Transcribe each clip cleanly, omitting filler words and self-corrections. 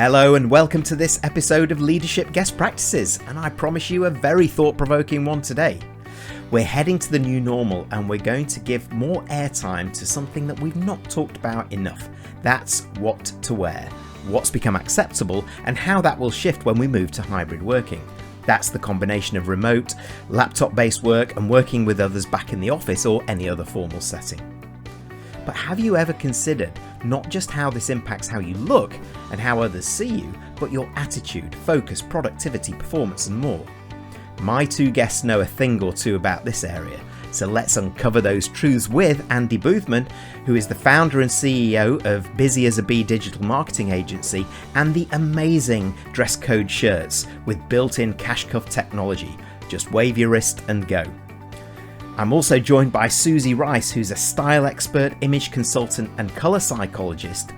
Hello and welcome to this episode of Leadership Guest Practices, and I promise you a very thought-provoking one today. We're heading to the new normal and we're going to give more airtime to something that we've not talked about enough. That's what to wear, what's become acceptable, and how that will shift when we move to hybrid working. That's the combination of remote, laptop-based work and working with others back in the office or any other formal setting. But have you ever considered not just how this impacts how you look and how others see you, but your attitude, focus, productivity, performance and more? My two guests know a thing or two about this area, so let's uncover those truths with Andy Boothman, who is the founder and CEO of Busy as a Bee digital marketing agency and the amazing DressCode Shirts with built-in CashCuff technology. Just wave your wrist and go. I'm also joined by Suzie Rice, who's a style expert, image consultant and colour psychologist.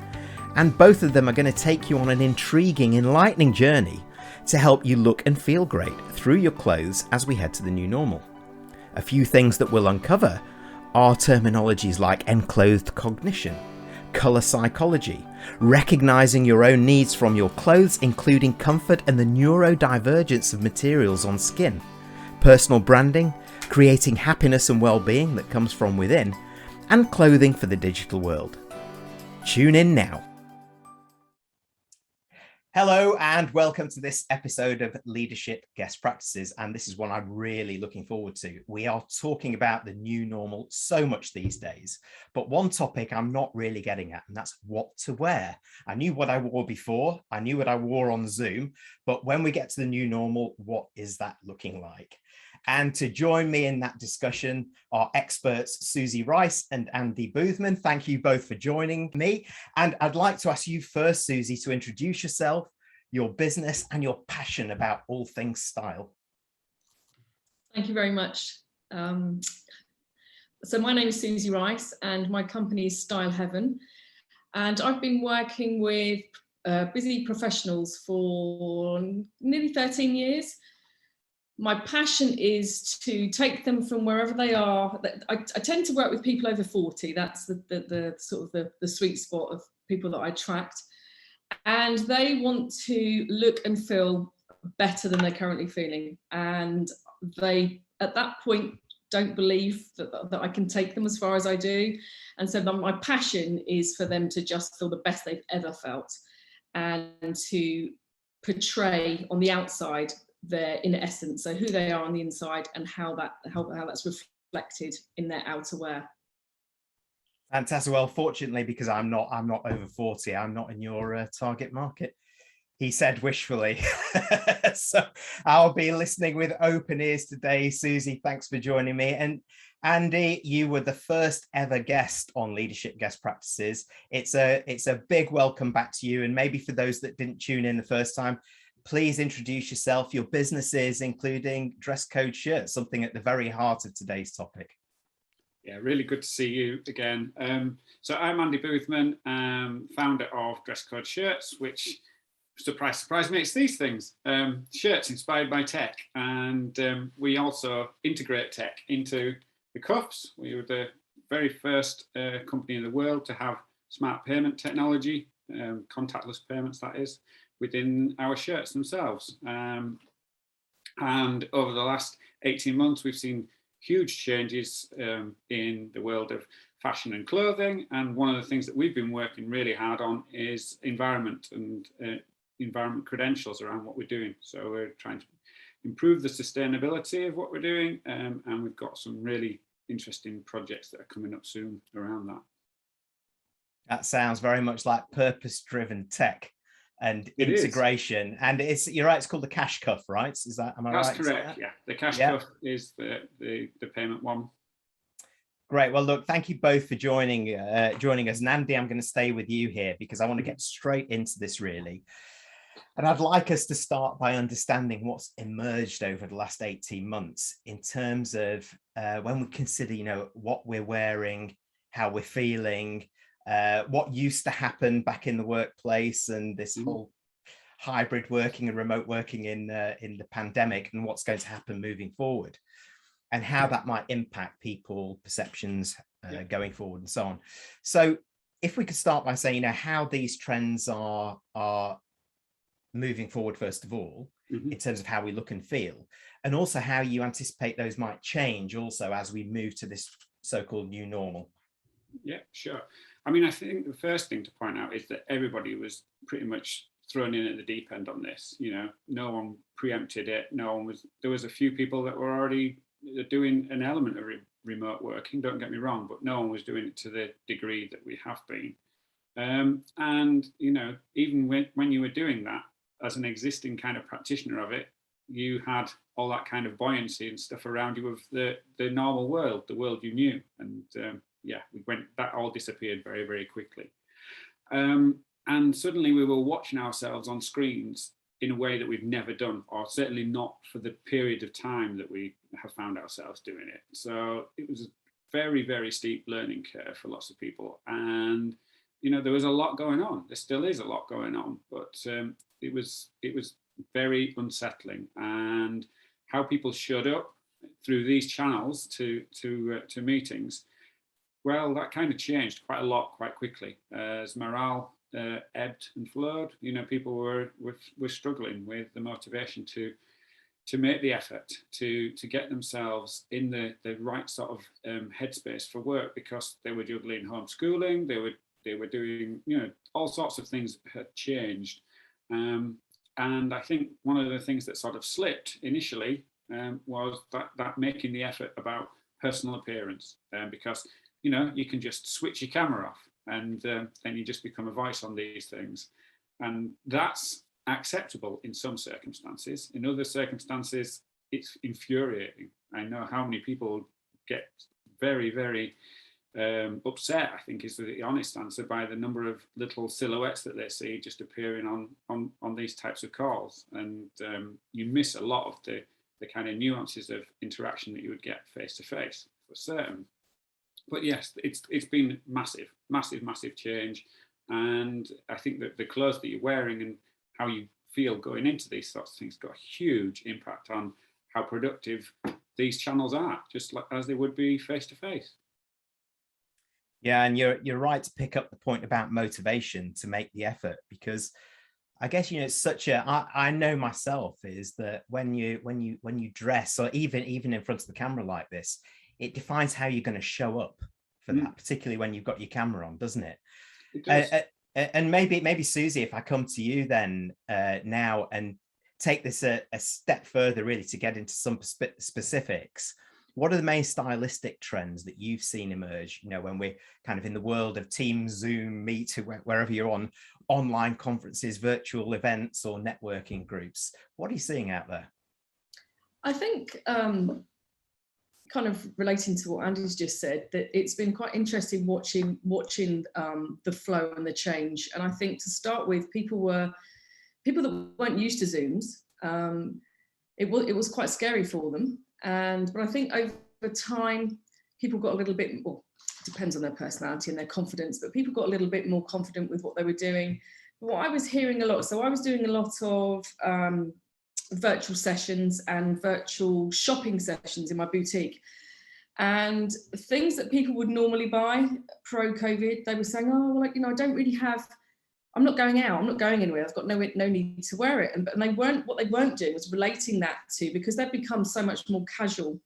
And both of them are going to take you on an intriguing, enlightening journey to help you look and feel great through your clothes as we head to the new normal. A few things that we'll uncover are terminologies like enclothed cognition, colour psychology, recognising your own needs from your clothes, including comfort and the neurodivergence of materials on skin, personal branding, creating happiness and well-being that comes from within, and clothing for the digital world. Tune in now. Hello and welcome to this episode of Leadership Guest Practices, and this is one I'm really looking forward to. We are talking about the new normal so much these days, but one topic I'm not really getting at, and that's what to wear. I knew what I wore before, I knew what I wore on Zoom, but when we get to the new normal, what is that looking like? And to join me in that discussion are experts Suzie Rice and Andy Boothman. Thank you both for joining me. And I'd like to ask you first, Suzie, to introduce yourself, your business and your passion about all things style. Thank you very much. So my name is Suzie Rice and my company is Style Heaven. And I've been working with busy professionals for nearly 13 years. My passion is to take them from wherever they are. I tend to work with people over 40. That's the sort of the sweet spot of people that I attract. And they want to look and feel better than they're currently feeling. And they, at that point, don't believe that I can take them as far as I do. And so my passion is for them to just feel the best they've ever felt and to portray on the outside their inner essence, so who they are on the inside and how that's reflected in their outerwear. Fantastic. Well, fortunately, because I'm not over 40, I'm not in your target market, he said wishfully. So I'll be listening with open ears today. Suzie, thanks for joining me. And Andy, you were the first ever guest on Leadership Guest Practices. It's a big welcome back to you. And maybe for those that didn't tune in the first time, please introduce yourself, your businesses, including DressCode Shirts, something at the very heart of today's topic. Yeah, really good to see you again. So I'm Andy Boothman, founder of DressCode Shirts, which, surprise, makes these things. Shirts inspired by tech. And we also integrate tech into the cuffs. We were the very first company in the world to have smart payment technology, contactless payments, that is, within our shirts themselves. And over the last 18 months, we've seen huge changes in the world of fashion and clothing. And one of the things that we've been working really hard on is environment and environment credentials around what we're doing. So we're trying to improve the sustainability of what we're doing. And we've got some really interesting projects that are coming up soon around that. That sounds very much like purpose-driven tech and integration. And you're right, it's called the CashCuff, right? Am I right? That's correct, yeah. The CashCuff is the payment one. Great. Well, look, thank you both for joining us. And Andy, I'm going to stay with you here because I want to get straight into this really. And I'd like us to start by understanding what's emerged over the last 18 months in terms of when we consider, what we're wearing, how we're feeling, what used to happen back in the workplace and this whole hybrid working and remote working in the pandemic and what's going to happen moving forward and how that might impact people perceptions going forward and so on. So if we could start by saying, how these trends are moving forward, first of all, Mm-hmm. in terms of how we look and feel, and also how you anticipate those might change also as we move to this so-called new normal. Yeah, sure. I mean, I think the first thing to point out is that everybody was pretty much thrown in at the deep end on this. You know, no one preempted it. No one was. There was a few people that were already doing an element of remote working. Don't get me wrong, but no one was doing it to the degree that we have been. And you know, even when you were doing that as an existing kind of practitioner of it, you had all that kind of buoyancy and stuff around you of the normal world, the world you knew, and yeah, that all disappeared very, very quickly. And suddenly we were watching ourselves on screens in a way that we've never done, or certainly not for the period of time that we have found ourselves doing it. So it was a very, very steep learning curve for lots of people. And, you know, there was a lot going on. There still is a lot going on, but it was very unsettling. And how people showed up through these channels to meetings, well, that kind of changed quite a lot quite quickly as morale ebbed and flowed. You know, people were struggling with the motivation to make the effort to get themselves in the right sort of headspace for work, because they were juggling homeschooling, they were doing, you know, all sorts of things had changed. And I think one of the things that sort of slipped initially was that making the effort about personal appearance, because, you know, you can just switch your camera off and then you just become a voice on these things. And that's acceptable in some circumstances. In other circumstances, it's infuriating. I know how many people get very, very upset, I think is the honest answer, by the number of little silhouettes that they see just appearing on these types of calls. And you miss a lot of the kind of nuances of interaction that you would get face to face, for certain. But yes, it's been massive change. And I think that the clothes that you're wearing and how you feel going into these sorts of things got a huge impact on how productive these channels are, just like as they would be face to face. Yeah, and you're right to pick up the point about motivation to make the effort, because I guess, you know, it's such I know myself is that when you dress, or even in front of the camera like this, it defines how you're going to show up for that, particularly when you've got your camera on, doesn't it? It does. And maybe Suzie, if I come to you then now and take this a step further, really, to get into some specifics. What are the main stylistic trends that you've seen emerge, you know, when we're kind of in the world of Teams, Zoom, Meet, wherever you're on, online conferences, virtual events, or networking groups? What are you seeing out there? I think kind of relating to what Andy's just said, that it's been quite interesting watching the flow and the change. And I think to start with, people that weren't used to Zooms, it was quite scary for them. But I think over time, people got a little bit more, depends on their personality and their confidence, but people got a little bit more confident with what they were doing. But what I was hearing a lot, so I was doing a lot of virtual sessions and virtual shopping sessions in my boutique. And things that people would normally buy pro-COVID, they were saying, oh, well, like, you know, I don't really have, I'm not going out, I'm not going anywhere, I've got no need to wear it. And what they weren't doing was relating that to, because they've become so much more casual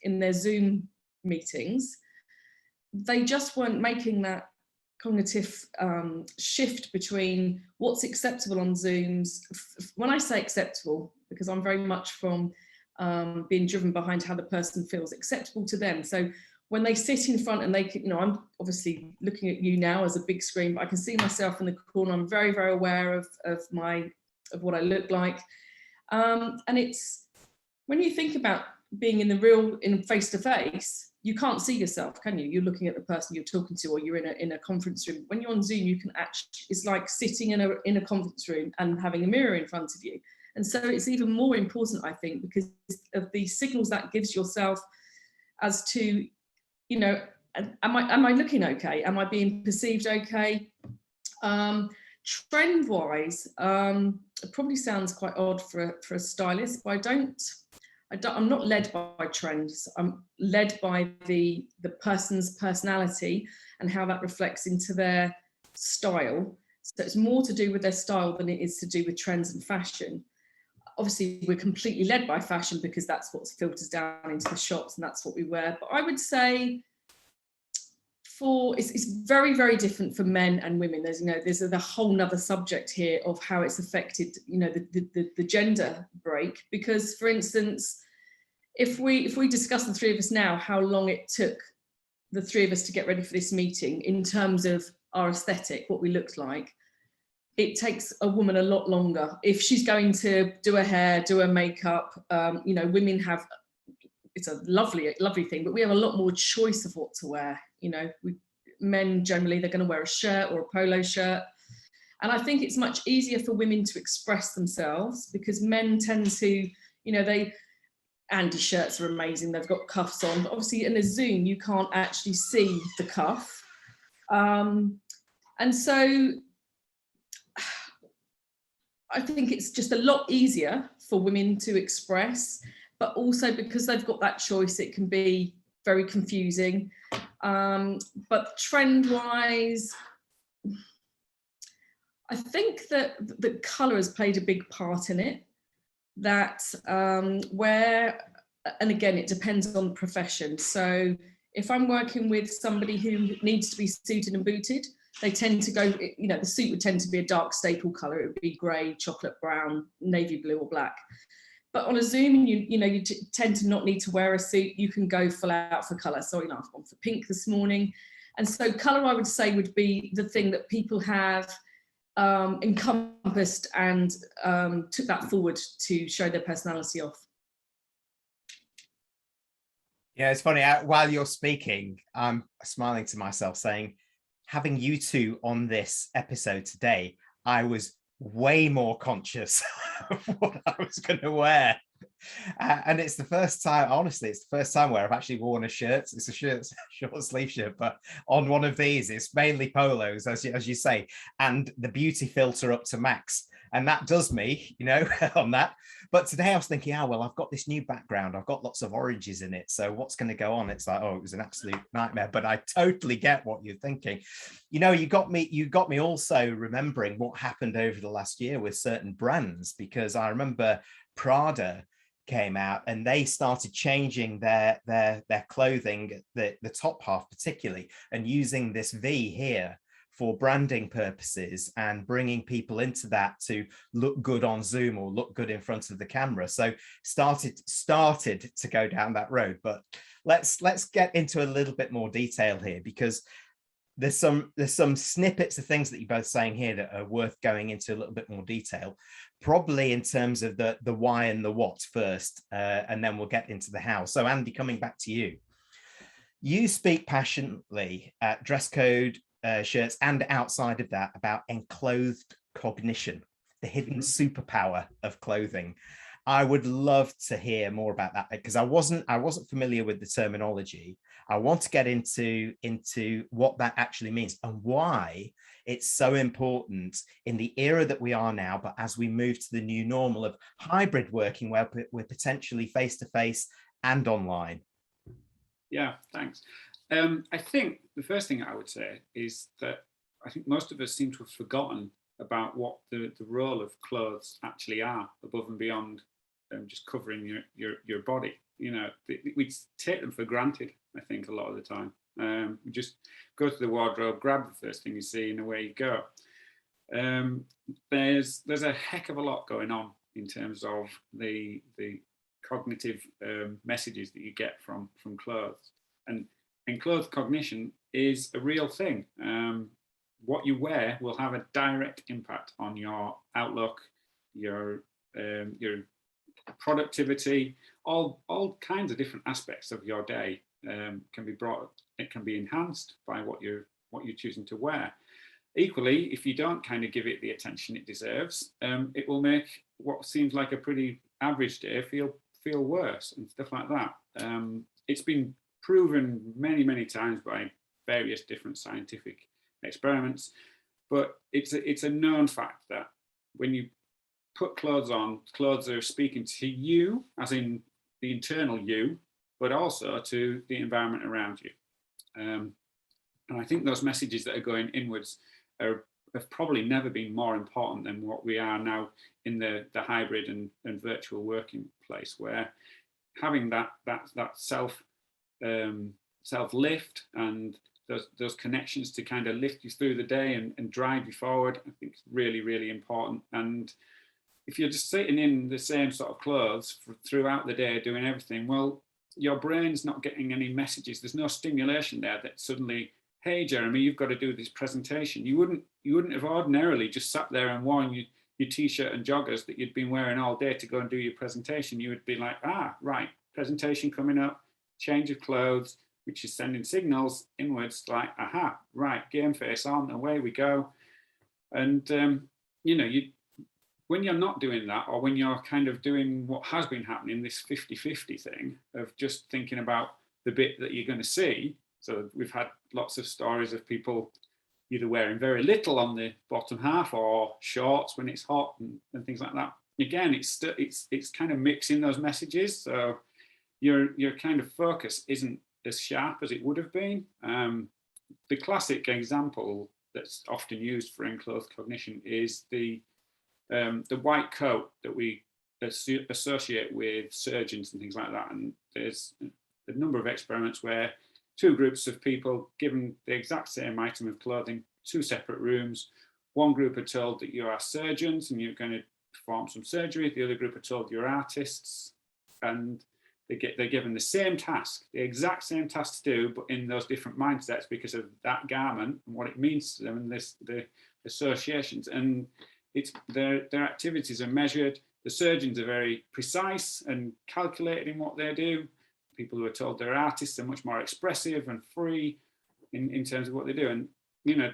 in their Zoom meetings, they just weren't making that cognitive shift between what's acceptable on Zooms. When I say acceptable, because I'm very much from being driven behind how the person feels, acceptable to them. So when they sit in front and they can, you know, I'm obviously looking at you now as a big screen, but I can see myself in the corner. I'm very, very aware of what I look like. And it's, when you think about being in face to face, you can't see yourself, can you? You're looking at the person you're talking to, or you're in a conference room. When you're on Zoom, you can actually, it's like sitting in a conference room and having a mirror in front of you. And so it's even more important, I think, because of the signals that gives yourself as to, you know, am I looking okay? Am I being perceived okay? Trend wise, it probably sounds quite odd for a stylist, but I'm not led by trends. I'm led by the person's personality and how that reflects into their style. So it's more to do with their style than it is to do with trends and fashion. Obviously, we're completely led by fashion because that's what filters down into the shops and that's what we wear. But I would say it's very, very different for men and women. There's a whole nother subject here of how it's affected, the gender break. Because, for instance, if we discuss, the three of us now, how long it took the three of us to get ready for this meeting in terms of our aesthetic, what we looked like, it takes a woman a lot longer. If she's going to do her hair, do her makeup, women have, it's a lovely thing, but we have a lot more choice of what to wear. Men generally, they're going to wear a shirt or a polo shirt. And I think it's much easier for women to express themselves because men tend to, Andy's shirts are amazing. They've got cuffs on, but obviously in a Zoom, you can't actually see the cuff. And so I think it's just a lot easier for women to express, but also because they've got that choice, it can be very confusing. But trend-wise, I think that the colour has played a big part in it. That and again, it depends on the profession. So if I'm working with somebody who needs to be suited and booted, they tend to go, the suit would tend to be a dark staple colour. It would be grey, chocolate brown, navy blue or black. But on a Zoom, you tend to not need to wear a suit. You can go full out for colour. So, I've gone for pink this morning. And so colour, I would say, would be the thing that people have encompassed and took that forward to show their personality off. Yeah, it's funny. While you're speaking, I'm smiling to myself saying, having you two on this episode today, I was way more conscious of what I was going to wear. And it's the first time, honestly, it's the first time where I've actually worn a shirt. It's a short sleeve shirt, but on one of these, it's mainly polos, as you say, and the beauty filter up to max. And that does me, on that. But today I was thinking, well, I've got this new background. I've got lots of oranges in it. So what's going to go on? It's like, it was an absolute nightmare. But I totally get what you're thinking. You got me also remembering what happened over the last year with certain brands, because I remember Prada came out and they started changing their clothing, the top half particularly, and using this V here for branding purposes and bringing people into that to look good on Zoom or look good in front of the camera. So started to go down that road. But let's get into a little bit more detail here, because there's some snippets of things that you're both saying here that are worth going into a little bit more detail, probably in terms of the why and the what first, and then we'll get into the how. So Andy, coming back to you, you speak passionately at DressCode Shirts and outside of that about enclothed cognition, the hidden superpower of clothing. I would love to hear more about that, because I wasn't familiar with the terminology. I want to get into what that actually means and why it's so important in the era that we are now, but as we move to the new normal of hybrid working, where we're potentially face-to-face and online. Yeah, thanks. I think the first thing I would say is that I think most of us seem to have forgotten about what the role of clothes actually are, above and beyond just covering your body. We take them for granted, I think, a lot of the time. You just go to the wardrobe, grab the first thing you see, and away you go. There's a heck of a lot going on in terms of the cognitive messages that you get from clothes. And enclothed cognition is a real thing. What you wear will have a direct impact on your outlook, your productivity, all kinds of different aspects of your day can be enhanced by what you're choosing to wear. Equally, if you don't kind of give it the attention it deserves, it will make what seems like a pretty average day feel worse and stuff like that. It's been proven many times by various different scientific experiments, but it's a known fact that when you put clothes on, clothes are speaking to you, as in the internal you, but also to the environment around you. And I think those messages that are going inwards are have probably never been more important than what we are now in the hybrid and virtual working place, where having that self lift and those connections to kind of lift you through the day and drive you forward, I think is really, really important. And if you're just sitting in the same sort of clothes throughout the day doing everything, well, your brain's not getting any messages. There's no stimulation there that suddenly, hey, Jeremy, you've got to do this presentation. You wouldn't have ordinarily just sat there and worn your t-shirt and joggers that you'd been wearing all day to go and do your presentation. You would be like, right, presentation coming up, change of clothes, which is sending signals inwards like, right, game face on, away we go. And, when you're not doing that, or when you're kind of doing what has been happening, this 50-50 thing of just thinking about the bit that you're going to see. So we've had lots of stories of people either wearing very little on the bottom half or shorts when it's hot and things like that. Again, it's kind of mixing those messages. So your kind of focus isn't as sharp as it would have been. The classic example that's often used for enclothed cognition is the white coat that we associate with surgeons and things like that. And there's a number of experiments where two groups of people given the exact same item of clothing, two separate rooms. One group are told that you are surgeons and you're going to perform some surgery. The other group are told you're artists, and they're given the same task, the exact same task to do, but in those different mindsets because of that garment and what it means to them and the associations. And their activities are measured. The surgeons are very precise and calculated in what they do. People who are told they're artists are much more expressive and free in terms of what they do. And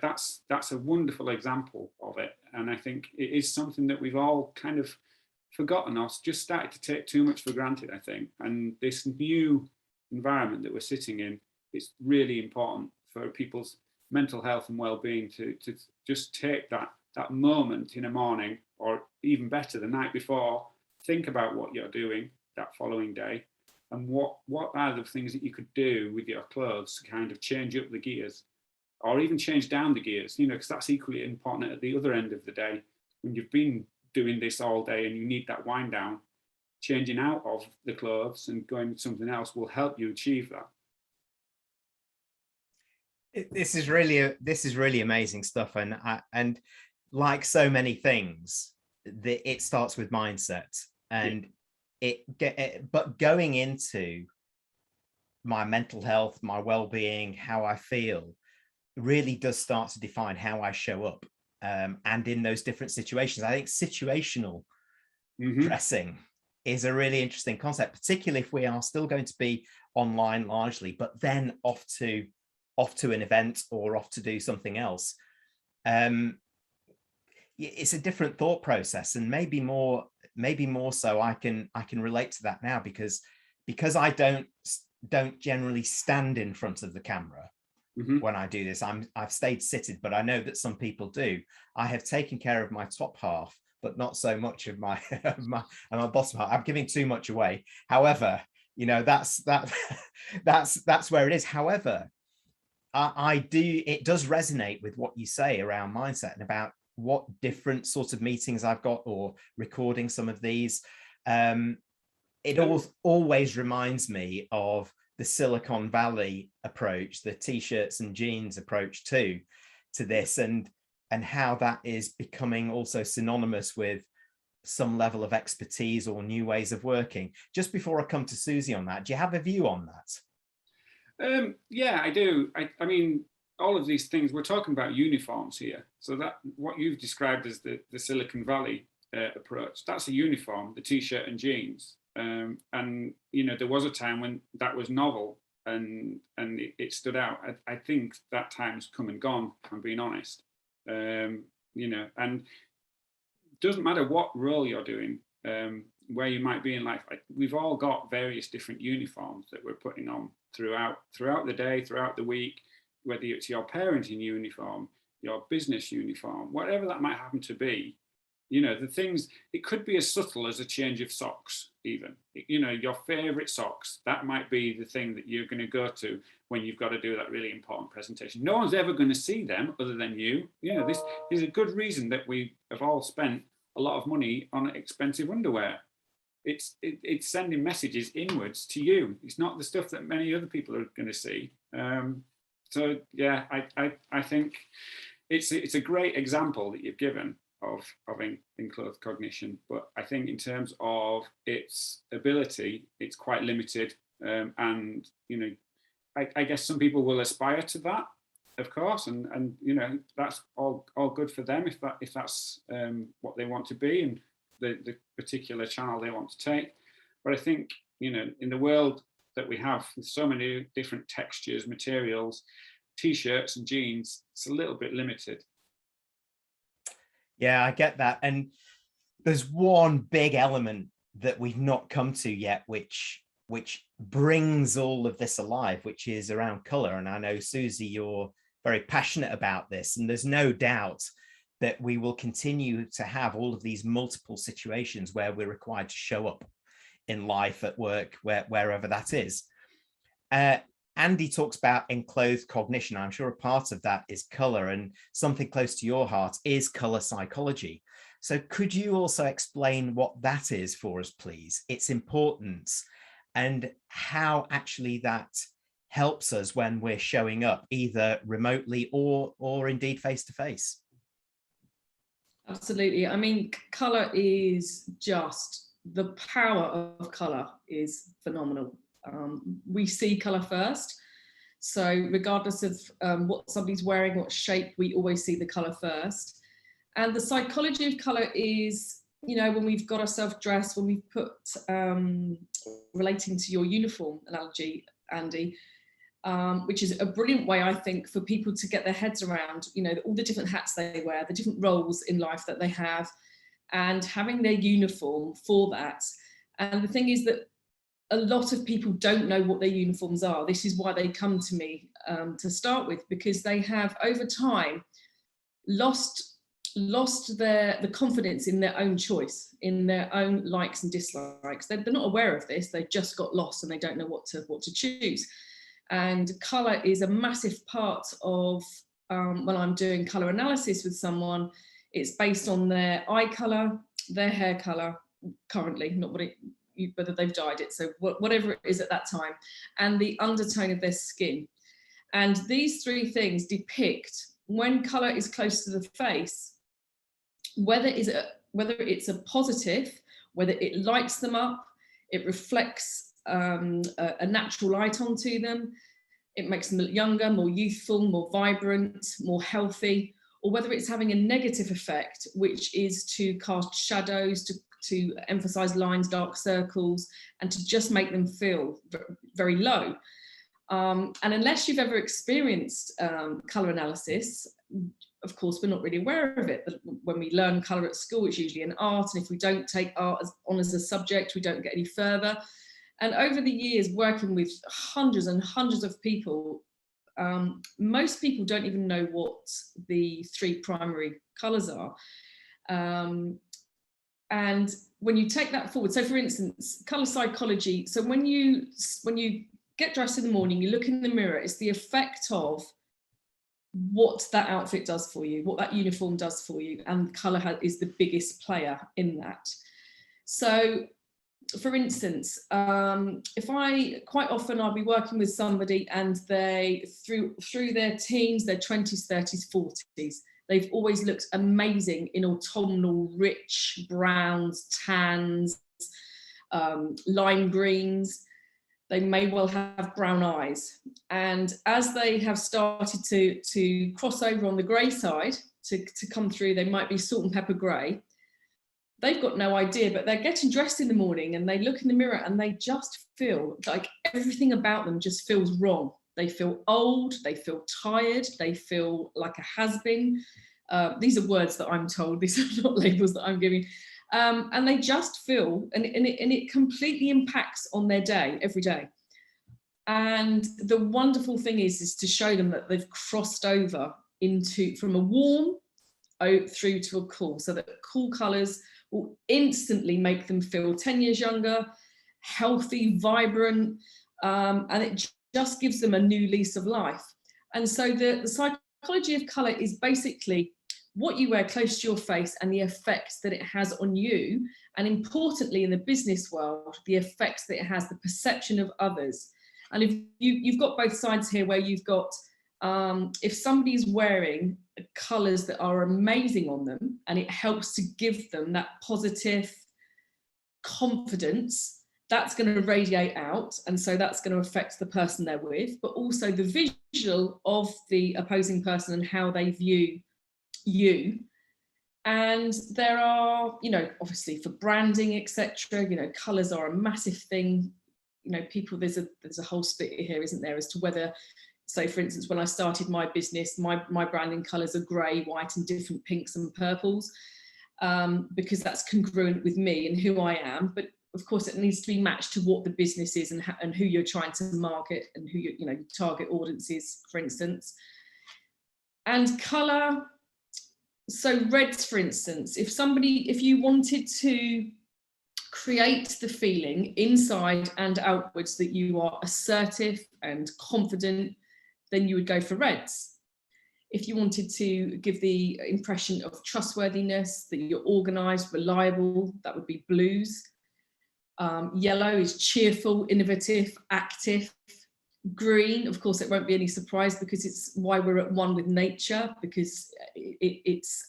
that's a wonderful example of it. And I think it is something that we've all kind of forgotten or just started to take too much for granted, I think. And this new environment that we're sitting in, it's really important for people's mental health and well-being to just take that moment in a morning, or even better the night before, think about what you're doing that following day and what are the things that you could do with your clothes to kind of change up the gears, or even change down the gears, because that's equally important at the other end of the day. When you've been doing this all day and you need that wind down, changing out of the clothes and going with something else will help you achieve that. This is really amazing stuff, and like so many things, it starts with mindset, and but going into my mental health, my well-being, how I feel, really does start to define how I show up, and in those different situations. I think situational dressing is a really interesting concept, particularly if we are still going to be online largely, but then off to an event or off to do something else. It's a different thought process, and maybe more so I can relate to that now, because I don't generally stand in front of the camera when I do this. I've stayed seated, but I know that some people do. I have taken care of my top half, but not so much of my my bottom half. I'm giving too much away. However, that's where it is. However, it does resonate with what you say around mindset and about what different sorts of meetings I've got or recording some of these. It always reminds me of the Silicon Valley approach, the t-shirts and jeans approach to this, and how that is becoming also synonymous with some level of expertise or new ways of working. Just before I come to Suzie on that, do you have a view on that? Yeah, I do. I mean, all of these things, we're talking about uniforms here. So that what you've described as the Silicon Valley approach, that's a uniform, the t-shirt and jeans. And there was a time when that was novel and it stood out. I think that time's come and gone, if I'm being honest. And it doesn't matter what role you're doing, where you might be in life. We've all got various different uniforms that we're putting on throughout the day, throughout the week, whether it's your parenting uniform, your business uniform, whatever that might happen to be. You know, the things, it could be as subtle as a change of socks, even. You know, your favorite socks, that might be the thing that you're going to go to when you've got to do that really important presentation. No one's ever going to see them other than you. You know, this is a good reason that we have all spent a lot of money on expensive underwear. It's sending messages inwards to you. It's not the stuff that many other people are going to see. So yeah, I think it's a great example that you've given of enclothed cognition, but I think in terms of its ability, it's quite limited. And you know, I guess some people will aspire to that, of course, and you know, that's all good for them if that's what they want to be and the particular channel they want to take. But I think, you know, in the world that we have with so many different textures, materials, t-shirts and jeans, it's a little bit limited. Yeah, I get that. And there's one big element that we've not come to yet, which brings all of this alive, which is around color. And I know, Suzie, you're very passionate about this, and there's no doubt that we will continue to have all of these multiple situations where we're required to show up in life, at work, wherever that is. Andy talks about enclothed cognition. I'm sure a part of that is color, and something close to your heart is color psychology. So could you also explain what that is for us, please, its importance, and how actually that helps us when we're showing up, either remotely or indeed face-to-face? Absolutely. I mean, colour is just, the power of colour is phenomenal. We see colour first. So regardless of what somebody's wearing, what shape, we always see the colour first. And the psychology of colour is, you know, when we've got ourselves dressed, when we've put, relating to your uniform analogy, Andy, which is a brilliant way, I think, for people to get their heads around, you know, all the different hats they wear, the different roles in life that they have, and having their uniform for that. And the thing is that a lot of people don't know what their uniforms are. This is why they come to me to start with, because they have over time lost the confidence in their own choice, in their own likes and dislikes. They're not aware of this. They've just got lost and they don't know what to choose. And colour is a massive part of when I'm doing colour analysis with someone. It's based on their eye colour, their hair colour, currently, not whether they've dyed it, so whatever it is at that time, and the undertone of their skin. And these three things depict, when colour is close to the face, whether it's a positive, whether it lights them up, it reflects a natural light onto them, it makes them look younger, more youthful, more vibrant, more healthy, or whether it's having a negative effect, which is to cast shadows, to emphasize lines, dark circles, and to just make them feel very low. And unless you've ever experienced colour analysis, of course, we're not really aware of it. But when we learn colour at school, it's usually in art, and if we don't take art on as a subject, we don't get any further. And over the years, working with hundreds and hundreds of people, most people don't even know what the three primary colours are. And when you take that forward, so for instance, colour psychology, so when you get dressed in the morning, you look in the mirror, it's the effect of what that outfit does for you, what that uniform does for you, and colour is the biggest player in that. So for instance, quite often I'll be working with somebody and they, through their teens, their 20s, 30s, 40s, they've always looked amazing in autumnal, rich browns, tans, lime greens. They may well have brown eyes. And as they have started to cross over on the grey side, to come through, they might be salt and pepper grey. They've got no idea, but they're getting dressed in the morning and they look in the mirror and they just feel like everything about them just feels wrong. They feel old, they feel tired, they feel like a has-been. These are words that I'm told, these are not labels that I'm giving. And they just feel, and it completely impacts on their day, every day. And the wonderful thing is to show them that they've crossed over from a warm through to a cool, so that cool colours will instantly make them feel 10 years younger, healthy, vibrant, and it just gives them a new lease of life. And so the psychology of colour is basically what you wear close to your face and the effects that it has on you, and importantly in the business world, the effects that it has, the perception of others. And if you've got both sides here, where you've got if somebody's wearing colours that are amazing on them and it helps to give them that positive confidence, that's going to radiate out, and so that's going to affect the person they're with, but also the visual of the opposing person and how they view you. And there are, you know, obviously for branding, etc., you know, colours are a massive thing. You know, people, there's a whole split here, isn't there, as to whether, so for instance, when I started my business, my branding colours are grey, white and different pinks and purples, because that's congruent with me and who I am. But of course it needs to be matched to what the business is and who you're trying to market and who you know, target audiences, for instance. And colour, so reds, for instance, if you wanted to create the feeling inside and outwards that you are assertive and confident, then you would go for reds. If you wanted to give the impression of trustworthiness, that you're organised, reliable, that would be blues. Yellow is cheerful, innovative, active. Green, of course, it won't be any surprise because it's why we're at one with nature, because it's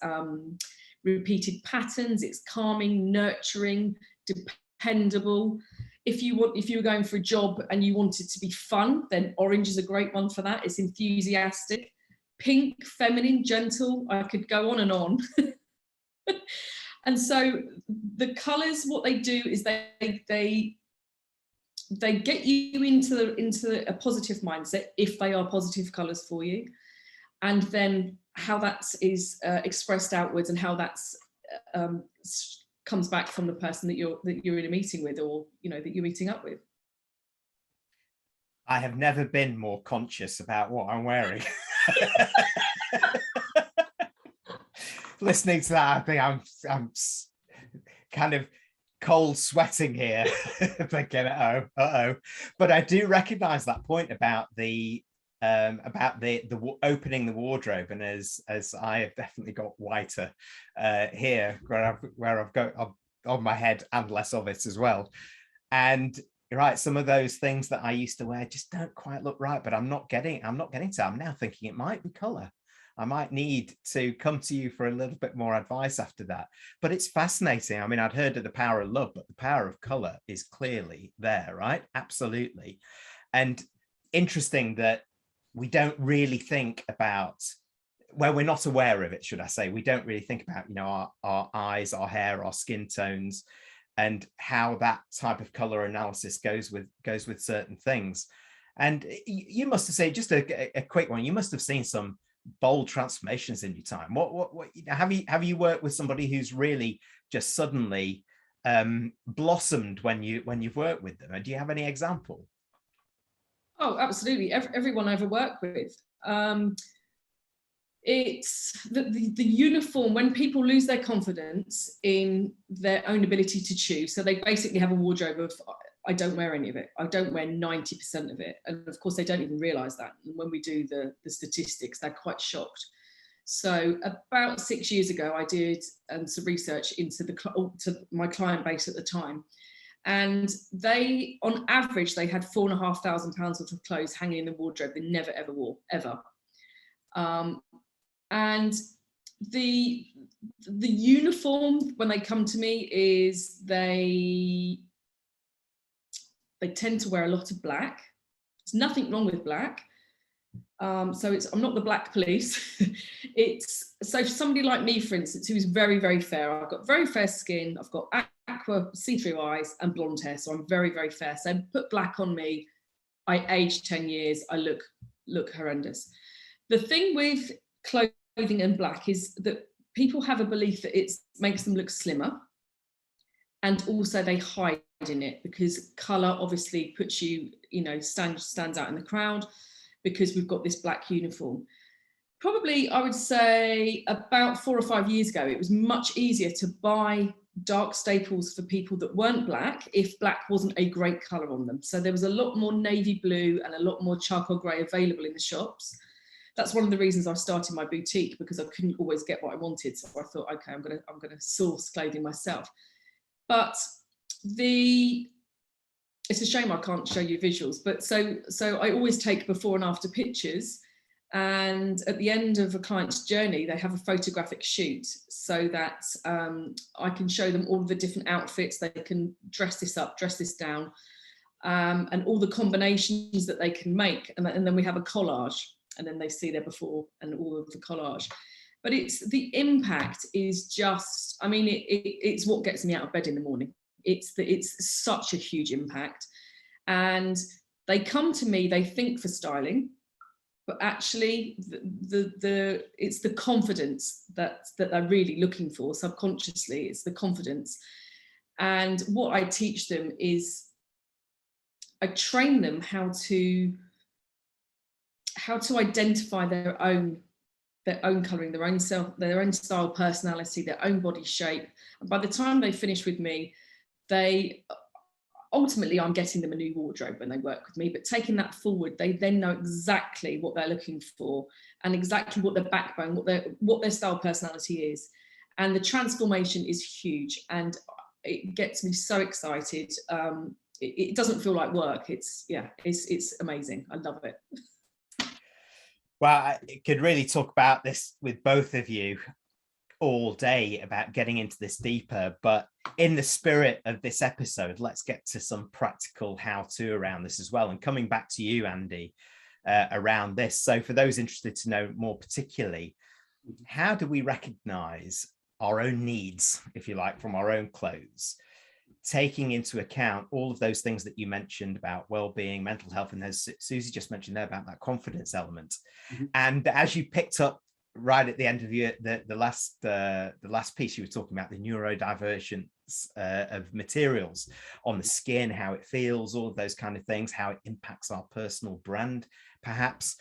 repeated patterns, it's calming, nurturing, dependable. If you were going for a job and you wanted to be fun, then orange is a great one for that. It's enthusiastic. Pink, feminine, gentle. I could go on and on. And so the colours, what they do is they get you into a positive mindset if they are positive colours for you, and then how that is expressed outwards and how that's comes back from the person that you're in a meeting with, or you know, that you're meeting up with. I have never been more conscious about what I'm wearing. Listening to that, I think I'm kind of cold sweating here, thinking, uh-oh. But I do recognise that point about the opening the wardrobe, and as I have definitely got whiter here, where I've got on my head, and less of it as well. And you're right, some of those things that I used to wear just don't quite look right, but I'm not getting to. I'm now thinking it might be colour. I might need to come to you for a little bit more advice after that. But it's fascinating. I mean, I'd heard of the power of love, but the power of colour is clearly there, right? Absolutely. And interesting that we don't really think about, well, we're not aware of it, should I say. We don't really think about, you know, our eyes, our hair, our skin tones, and how that type of colour analysis goes with certain things. And you must have seen, just a quick one, you must have seen some bold transformations in your time. What have you worked with somebody who's really just suddenly blossomed when you've worked with them? And do you have any example? Oh, absolutely. Everyone I ever worked with. It's the uniform, when people lose their confidence in their own ability to choose. So they basically have a wardrobe of, I don't wear any of it. I don't wear 90% of it. And of course, they don't even realise that. And when we do the statistics, they're quite shocked. So about 6 years ago, I did some research into to my client base at the time. And they, on average, they had £4,500 worth of clothes hanging in the wardrobe they never, ever wore, ever. And the uniform, when they come to me, is they tend to wear a lot of black. There's nothing wrong with black. So I'm not the black police. So for somebody like me, for instance, who is very, very fair, I've got very fair skin, I've got aqua see-through eyes and blonde hair, so I'm very, very fair. So put black on me, I aged 10 years, I look horrendous. The thing with clothing and black is that people have a belief that it makes them look slimmer, and also they hide in it because colour obviously puts you, stands out in the crowd, because we've got this black uniform. Probably, I would say about 4 or 5 years ago, it was much easier to buy dark staples for people that weren't black if black wasn't a great colour on them. So there was a lot more navy blue and a lot more charcoal grey available in the shops. That's one of the reasons I started my boutique, because I couldn't always get what I wanted. So I thought, okay, I'm gonna source clothing myself. But it's a shame I can't show you visuals. But so I always take before and after pictures. And at the end of a client's journey, they have a photographic shoot so that I can show them all of the different outfits. They can dress this up, dress this down, and all the combinations that they can make. And then we have a collage, and then they see their before and all of the collage. But the impact is just, I mean, it's what gets me out of bed in the morning. It's such a huge impact. And they come to me, they think for styling, but actually it's the confidence that they're really looking for. Subconsciously, it's the confidence. And what I teach them is I train them how to identify their own colouring, their own self, their own style, personality, their own body shape. And by the time they finish with me, ultimately, I'm getting them a new wardrobe when they work with me, but taking that forward, they then know exactly what they're looking for and exactly what their backbone, what their style personality is. And the transformation is huge, and it gets me so excited. It doesn't feel like work. It's amazing. I love it. Well, I could really talk about this with both of you all day about getting into this deeper, but in the spirit of this episode, let's get to some practical how-to around this as well. And coming back to you, Andy, around this. So for those interested to know more particularly, how do we recognize our own needs, if you like, from our own clothes, taking into account all of those things that you mentioned about well-being, mental health, and as Suzie just mentioned there about that confidence element. Mm-hmm. And as you picked up right at the end of the last piece, you were talking about the neurodivergence of materials on the skin, how it feels, all of those kind of things, how it impacts our personal brand, perhaps.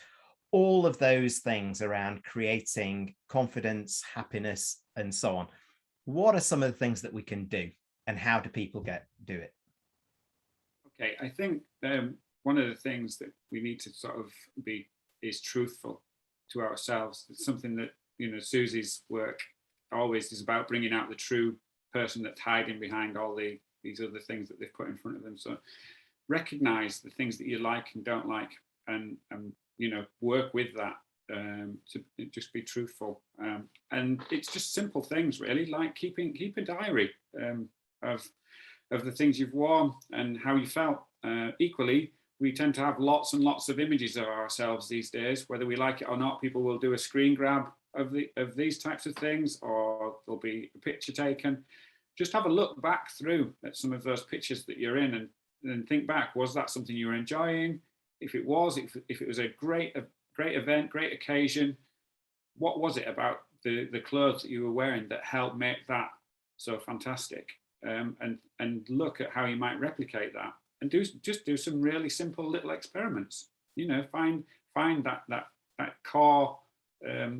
All of those things around creating confidence, happiness, and so on. What are some of the things that we can do, and how do people do it? Okay, I think one of the things that we need to sort of be is truthful to ourselves. It's something that, Suzie's work always is about, bringing out the true person that's hiding behind all these other things that they've put in front of them. So recognize the things that you like and don't like, and work with that, to just be truthful. And it's just simple things, really, like keep a diary of the things you've worn and how you felt. Equally, we tend to have lots and lots of images of ourselves these days, whether we like it or not. People will do a screen grab of these types of things, or there'll be a picture taken. Just have a look back through at some of those pictures that you're in, and think back, was that something you were enjoying? If it was, if it was a great event, great occasion, what was it about the clothes that you were wearing that helped make that so fantastic? And look at how you might replicate that, and do some really simple little experiments. Find that core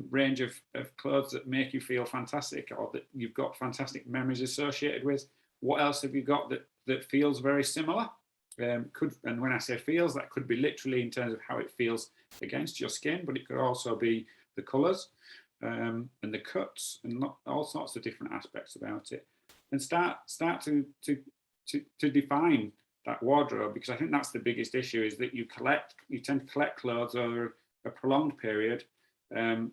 range of clothes that make you feel fantastic, or that you've got fantastic memories associated with. What else have you got that feels very similar? And when I say feels, that could be literally in terms of how it feels against your skin, but it could also be the colours and the cuts, and all sorts of different aspects about it. And start to define that wardrobe, because I think that's the biggest issue, is that you tend to collect clothes over a prolonged period, and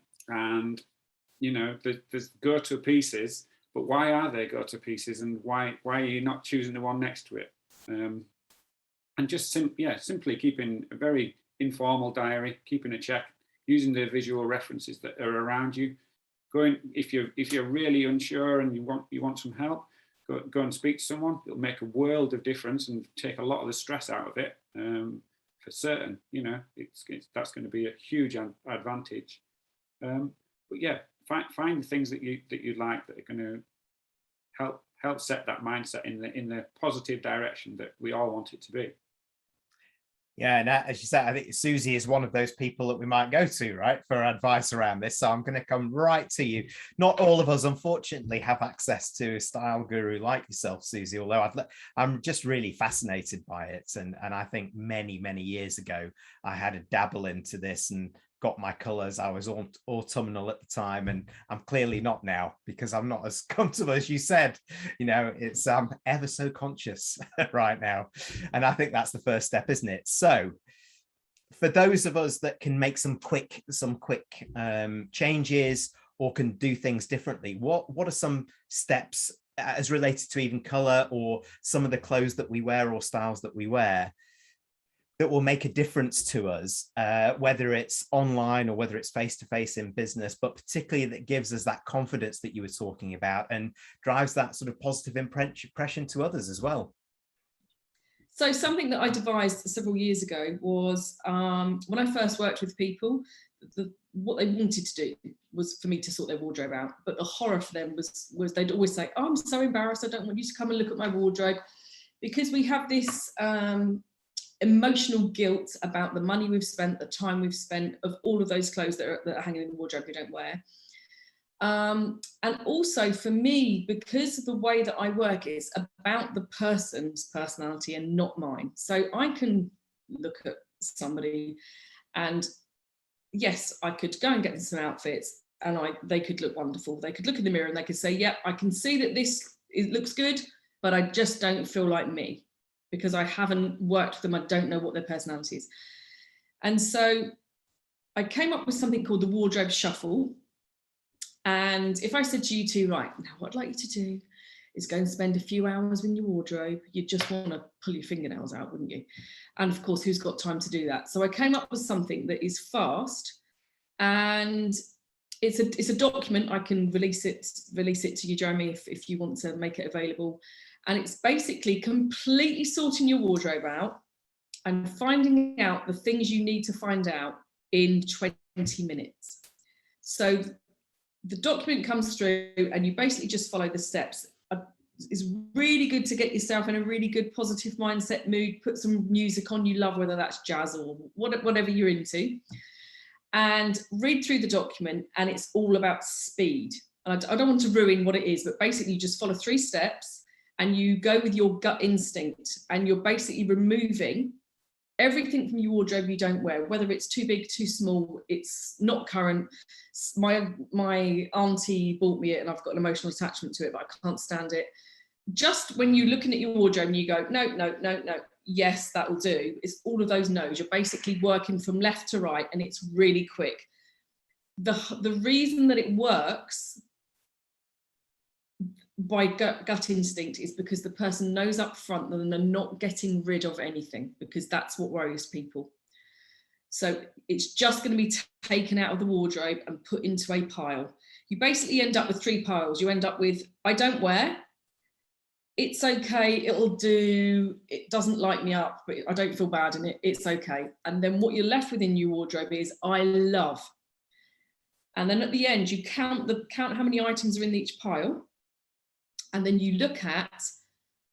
there's go-to pieces, but why are they go-to pieces, and why are you not choosing the one next to it? And just simply keeping a very informal diary, keeping a check, using the visual references that are around you. If you're really unsure and you want some help, go and speak to someone. It'll make a world of difference and take a lot of the stress out of it, for certain. That's going to be a huge advantage. But yeah, find the things that you like, that are going to help set that mindset in the positive direction that we all want it to be. Yeah, and as you said, I think Suzie is one of those people that we might go to, right, for advice around this. So I'm going to come right to you. Not all of us, unfortunately, have access to a style guru like yourself, Suzie, although I'm just really fascinated by it. And I think many, many years ago, I had a dabble into this and got my colors. I was autumnal at the time, and I'm clearly not now because I'm not as comfortable as you said. You know, it's I'm ever so conscious right now, and I think that's the first step, isn't it? So for those of us that can make some quick changes or can do things differently, what are some steps as related to even color or some of the clothes that we wear or styles that we wear that will make a difference to us, whether it's online or whether it's face-to-face in business, but particularly that gives us that confidence that you were talking about and drives that sort of positive impression to others as well? So something that I devised several years ago was when I first worked with people, what they wanted to do was for me to sort their wardrobe out. But the horror for them was they'd always say, oh, I'm so embarrassed, I don't want you to come and look at my wardrobe. Because we have this emotional guilt about the money we've spent, the time we've spent, of all of those clothes that are hanging in the wardrobe we don't wear. And also for me, because of the way that I work, it's about the person's personality and not mine. So I can look at somebody and yes, I could go and get them some outfits and they could look wonderful. They could look in the mirror and they could say, yeah, I can see that it looks good, but I just don't feel like me because I haven't worked with them. I don't know what their personality is. And so I came up with something called the wardrobe shuffle. And if I said to you two, right, now what I'd like you to do is go and spend a few hours in your wardrobe, you'd just want to pull your fingernails out, wouldn't you? And of course, who's got time to do that? So I came up with something that is fast, and it's a document. I can release it to you, Jeremy, if you want to make it available. And it's basically completely sorting your wardrobe out and finding out the things you need to find out in 20 minutes. So the document comes through and you basically just follow the steps. It's really good to get yourself in a really good positive mindset mood, put some music on you love, whether that's jazz or whatever you're into, and read through the document. And it's all about speed. And I don't want to ruin what it is, but basically you just follow 3 steps and you go with your gut instinct, and you're basically removing everything from your wardrobe you don't wear, whether it's too big, too small, it's not current. My auntie bought me it and I've got an emotional attachment to it, but I can't stand it. Just when you're looking at your wardrobe and you go, no, yes, that will do. It's all of those no's. You're basically working from left to right and it's really quick. The reason that it works by gut instinct is because the person knows up front that they're not getting rid of anything, because that's what worries people. So it's just going to be taken out of the wardrobe and put into a pile. You basically end up with 3 piles. You end up with, I don't wear, it's okay, it'll do, it doesn't light me up, but I don't feel bad in it, it's okay. And then what you're left with in your wardrobe is, I love. And then at the end, you count how many items are in each pile. And then you look at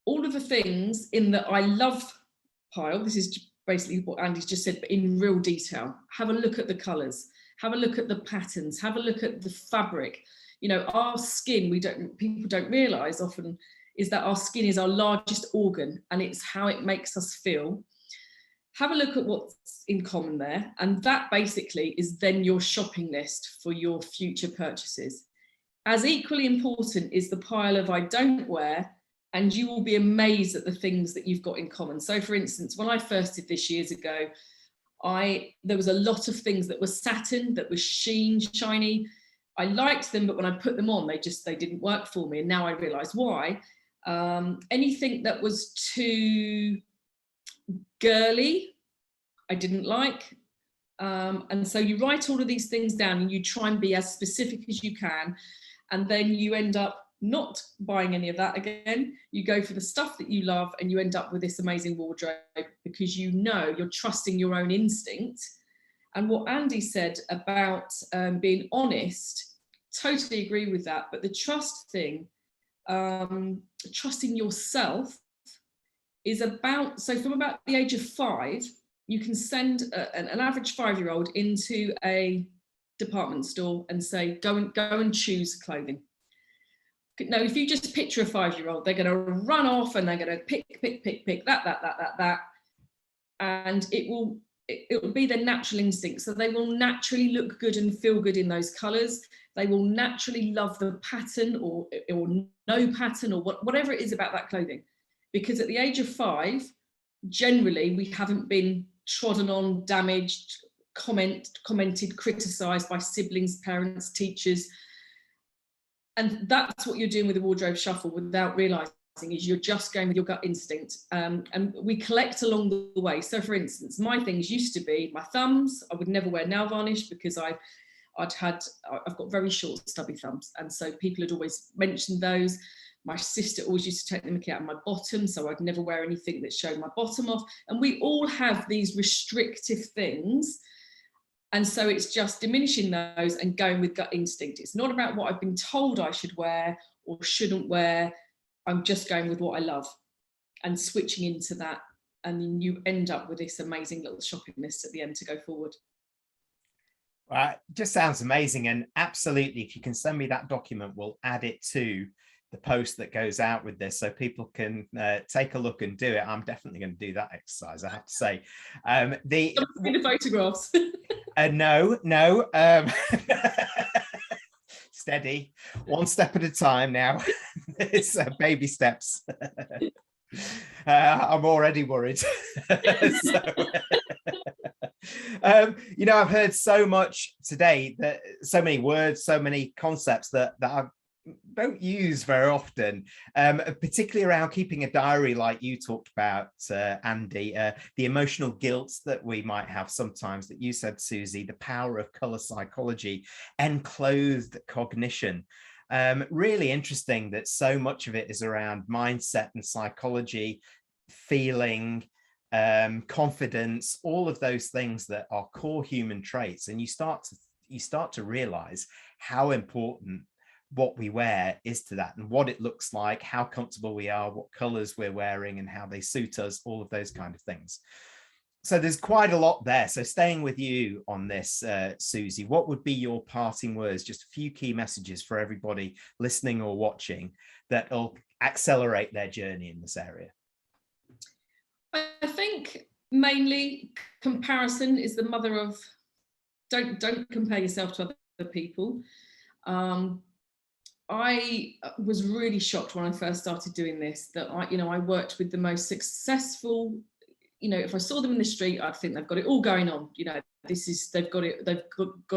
all of the things in the I love pile. This is basically what Andy's just said, but in real detail. Have a look at the colours, have a look at the patterns, have a look at the fabric. You know, our skin, people don't realise often, is that our skin is our largest organ and it's how it makes us feel. Have a look at what's in common there. And that basically is then your shopping list for your future purchases. As equally important is the pile of I don't wear, and you will be amazed at the things that you've got in common. So for instance, when I first did this years ago, there was a lot of things that were satin, that were shiny. I liked them, but when I put them on, they didn't work for me. And now I realise why. Anything that was too girly, I didn't like. And so you write all of these things down and you try and be as specific as you can. And then you end up not buying any of that again. You go for the stuff that you love and you end up with this amazing wardrobe because you know you're trusting your own instinct. And what Andy said about being honest, totally agree with that. But the trust thing, trusting yourself is about, so from about the age of 5, you can send an average 5-year-old into a department store and say, go and choose clothing. No, if you just picture a 5-year-old, they're going to run off and they're going to pick that, and it will be their natural instinct. So they will naturally look good and feel good in those colours. They will naturally love the pattern or no pattern or whatever it is about that clothing. Because at the age of 5, generally we haven't been trodden on, damaged, commented, criticised by siblings, parents, teachers. And that's what you're doing with a wardrobe shuffle without realising, is you're just going with your gut instinct. And we collect along the way. So for instance, my things used to be my thumbs. I would never wear nail varnish because I've got very short stubby thumbs. And so people had always mentioned those. My sister always used to take the mickey out of my bottom, so I'd never wear anything that showed my bottom off. And we all have these restrictive things. And so it's just diminishing those and going with gut instinct. It's not about what I've been told I should wear or shouldn't wear. I'm just going with what I love and switching into that. And then you end up with this amazing little shopping list at the end to go forward. Right, just sounds amazing. And absolutely, if you can send me that document, we'll add it to the post that goes out with this so people can take a look and do it. I'm definitely going to do that exercise, I have to say. The photographs. No. Steady, one step at a time now. It's baby steps. I'm already worried. I've heard so much today, that so many words, so many concepts that I don't use very often, particularly around keeping a diary, like you talked about, Andy, the emotional guilt that we might have sometimes, that you said, Suzie, the power of colour psychology, enclosed cognition. Really interesting that so much of it is around mindset and psychology, feeling, confidence, all of those things that are core human traits. And you start to realize how important what we wear is to that, and what it looks like, how comfortable we are, what colors we're wearing and how they suit us, all of those kind of things. So there's quite a lot there. So staying with you on this, Suzie, what would be your parting words, just a few key messages for everybody listening or watching that will accelerate their journey in this area? I think mainly comparison is the mother of, don't compare yourself to other people. I was really shocked when I first started doing this, that I worked with the most successful, if I saw them in the street, I'd think they've got it all going on. They've got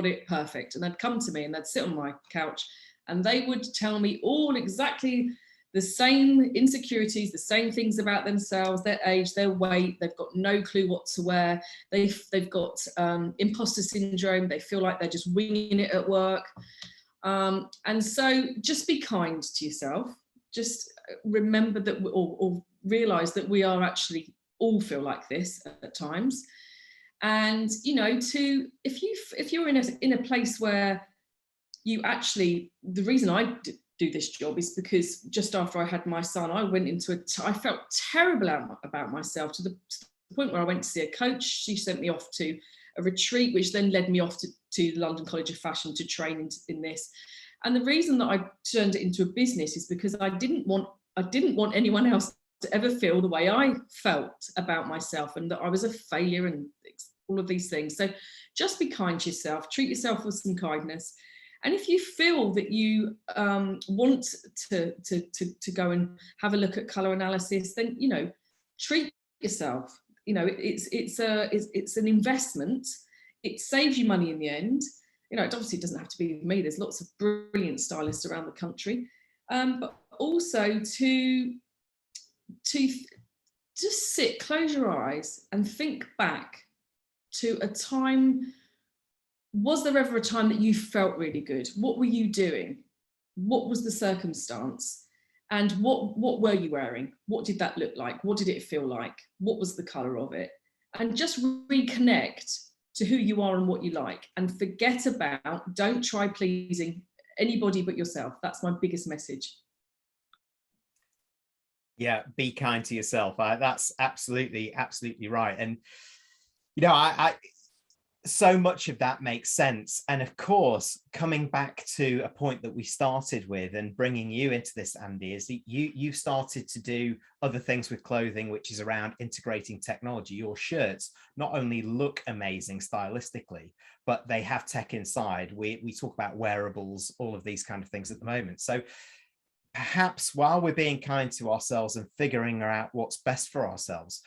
it perfect. And they'd come to me and they'd sit on my couch and they would tell me all exactly the same insecurities, the same things about themselves, their age, their weight. They've got no clue what to wear. They've got imposter syndrome. They feel like they're just winging it at work. And so just be kind to yourself. Just remember that, or realize that we are actually all feel like this at times. And, if you're in a place where you actually, the reason I do this job is because just after I had my son, I went into I felt terrible about myself, to the point where I went to see a coach. She sent me off to a retreat, which then led me off to the London College of Fashion to train in this. And the reason that I turned it into a business is because I didn't want anyone else to ever feel the way I felt about myself, and that I was a failure and all of these things. So just be kind to yourself, treat yourself with some kindness. And if you feel that you want to go and have a look at colour analysis, then treat yourself. It's an investment. It saves you money in the end. It obviously doesn't have to be with me. There's lots of brilliant stylists around the country, but also to just sit, close your eyes and think back to a time. Was there ever a time that you felt really good? What were you doing? What was the circumstance? And what were you wearing? What did that look like? What did it feel like? What was the colour of it? And just reconnect to who you are and what you like, and forget about, don't try pleasing anybody but yourself. That's my biggest message. Yeah, be kind to yourself. That's absolutely right. And I so much of that makes sense. And of course, coming back to a point that we started with and bringing you into this, Andy, is that you started to do other things with clothing, which is around integrating technology. Your shirts not only look amazing stylistically, but they have tech inside. We talk about wearables, all of these kind of things at the moment. So perhaps while we're being kind to ourselves and figuring out what's best for ourselves,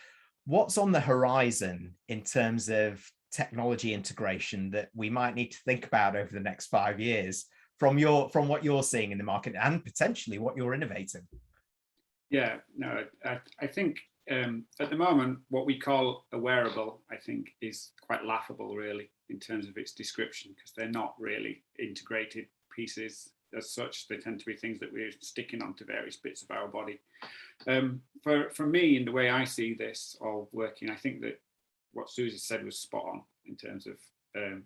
what's on the horizon in terms of technology integration that we might need to think about over the next 5 years from what you're seeing in the market and potentially what you're innovating? Yeah, no, I think at the moment, what we call a wearable, I think, is quite laughable, really, in terms of its description, because they're not really integrated pieces as such. They tend to be things that we're sticking onto various bits of our body. For me, in the way I see this all working, I think that what Suzie said was spot on in terms of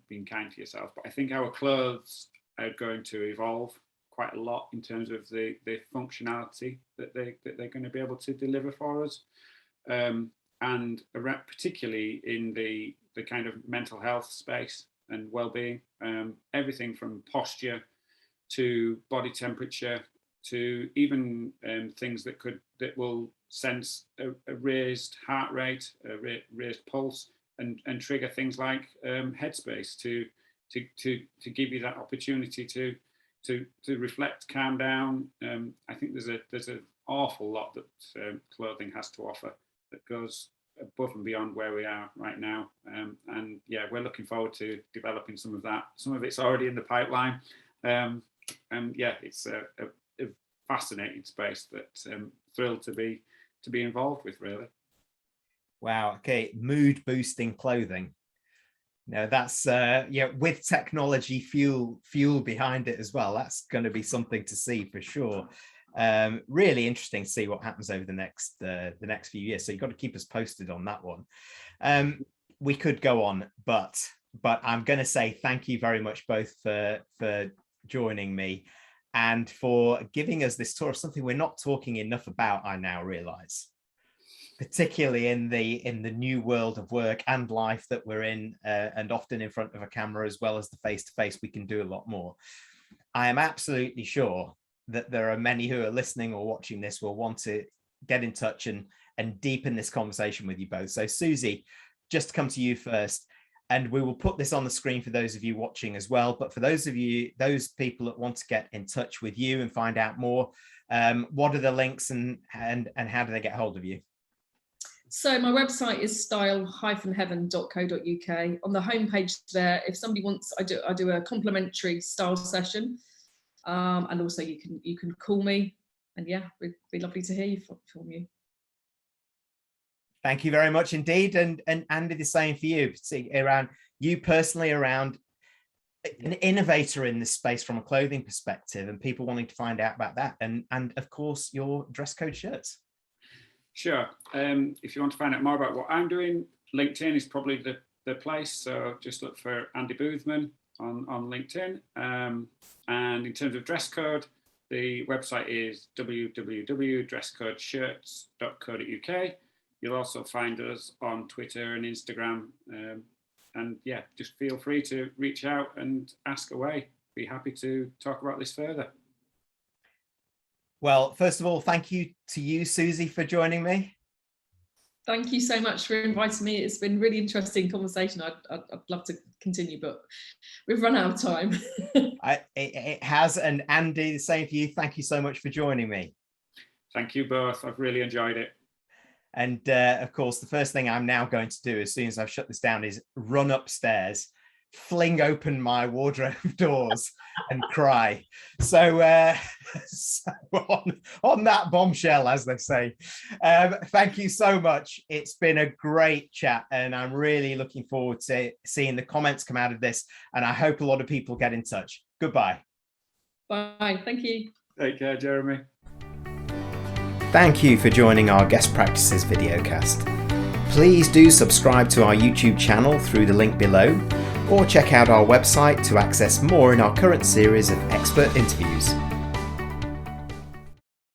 being kind to yourself. But I think our clothes are going to evolve quite a lot in terms of the functionality that they're going to be able to deliver for us. And particularly in the kind of mental health space and well-being, everything from posture to body temperature to even things that will sense a raised heart rate, a raised pulse, and trigger things like headspace to give you that opportunity to reflect, calm down. I think there's an awful lot that clothing has to offer that goes above and beyond where we are right now. And yeah, we're looking forward to developing some of that. Some of it's already in the pipeline. And yeah, it's a fascinating space that I'm thrilled to be involved with, really. Wow. Okay. Mood boosting clothing. No, that's with technology fuel behind it as well. That's going to be something to see for sure. Really interesting to see what happens over the next few years. So you've got to keep us posted on that one. We could go on, but I'm going to say thank you very much both for joining me and for giving us this tour of something we're not talking enough about, I now realize, particularly in the new world of work and life that we're in, and often in front of a camera as well as the face-to-face. We can do a lot more. I am absolutely sure that there are many who are listening or watching this will want to get in touch and deepen this conversation with you both. So Suzie, just to come to you first, and we will put this on the screen for those of you watching as well. But for those people that want to get in touch with you and find out more, what are the links and how do they get hold of you? So my website is style-heaven.co.uk. On the homepage there, if somebody wants, I do a complimentary style session, and also you can call me, and yeah, it'd be lovely to hear from you. Thank you very much indeed, and Andy, the same for you. Around you personally, around an innovator in this space from a clothing perspective, and people wanting to find out about that, and of course your DressCode Shirts. Sure. If you want to find out more about what I'm doing, LinkedIn is probably the place. So just look for Andy Boothman on LinkedIn. And in terms of dress code, the website is www.dresscodeshirts.co.uk. You'll also find us on Twitter and Instagram. And yeah, just feel free to reach out and ask away. Be happy to talk about this further. Well, first of all, thank you to you, Suzie, for joining me. Thank you so much for inviting me. It's been a really interesting conversation. I'd love to continue, but we've run out of time. It has. And Andy, the same for you. Thank you so much for joining me. Thank you both. I've really enjoyed it. And of course, the first thing I'm now going to do as soon as I've shut this down is run upstairs, fling open my wardrobe doors and cry. So, on that bombshell, as they say, thank you so much. It's been a great chat, and I'm really looking forward to seeing the comments come out of this, and I hope a lot of people get in touch. Goodbye. Bye. Thank you. Take care, Jeremy. Thank you for joining our Guest Practices videocast. Please do subscribe to our YouTube channel through the link below, or check out our website to access more in our current series of expert interviews.